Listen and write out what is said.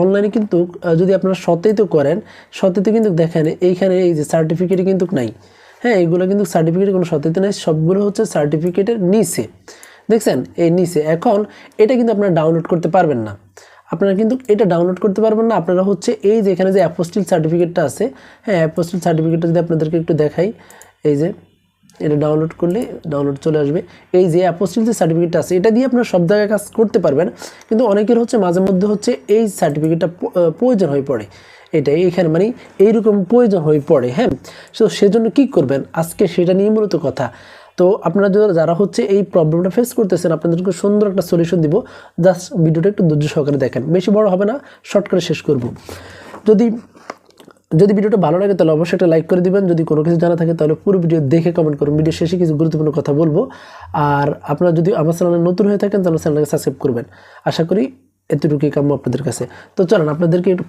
অনলাইনে কিন্তু যদি আপনারা সতেই করেন, সতেতে কিন্তু দেখেন এইখানে এই যে সার্টিফিকেট কিন্তু নাই। হ্যাঁ, এইগুলো কিন্তু সার্টিফিকেটের কোনো সত্যতা নেই, সবগুলো হচ্ছে সার্টিফিকেটের নিচে, দেখছেন এই নিচে। এখন এটা কিন্তু আপনারা ডাউনলোড করতে পারবেন না, আপনারা কিন্তু এটা ডাউনলোড করতে পারবেন না। আপনারা হচ্ছে এই যে এখানে যে অ্যাপোস্টিল সার্টিফিকেটটা আছে, হ্যাঁ অ্যাপোস্টিল সার্টিফিকেটটা যদি আপনাদেরকে একটু দেখাই, এই যে এটা ডাউনলোড করলে ডাউনলোড চলে আসবে। এই যে অ্যাপোস্টিল যে সার্টিফিকেটটা আছে এটা দিয়ে আপনারা সব জায়গায় কাজ করতে পারবেন, কিন্তু অনেকের হচ্ছে মাঝে মধ্যে হচ্ছে এই সার্টিফিকেটটা প্রয়োজন হয়ে পড়ে, এটা এইখানে মানে এইরকম প্রয়োজন হয়ে পড়ে। হ্যাঁ, তো সেজন্য কি করবেন আজকে সেটা নিয়ে মূলত কথা। তো আপনারা যারা হচ্ছে এই প্রবলেমটা ফেস করতেছেন, আপনাদেরকে সুন্দর একটা সলিউশন দিব। জাস্ট ভিডিওটা একটু ধৈর্য সহকারে দেখেন, বেশি বড় হবে না, শর্ট করে শেষ করব। যদি ভিডিওটা ভালো লাগে তাহলে অবশ্যই একটা লাইক করে দিবেন। যদি কোনো কিছু জানা থাকে তাহলে পুরো ভিডিও দেখে কমেন্ট করুন, ভিডিও শেষে কিছু গুরুত্বপূর্ণ কথা বলবো। আর আপনারা যদি আমার চ্যানেলে নতুন হয়ে থাকেন তাহলে চ্যানেলটাকে সাবস্ক্রাইব করবেন। আশা করি এতটুকুই কাম্য আপনাদের কাছে। তো চলেন আপনাদেরকে একটু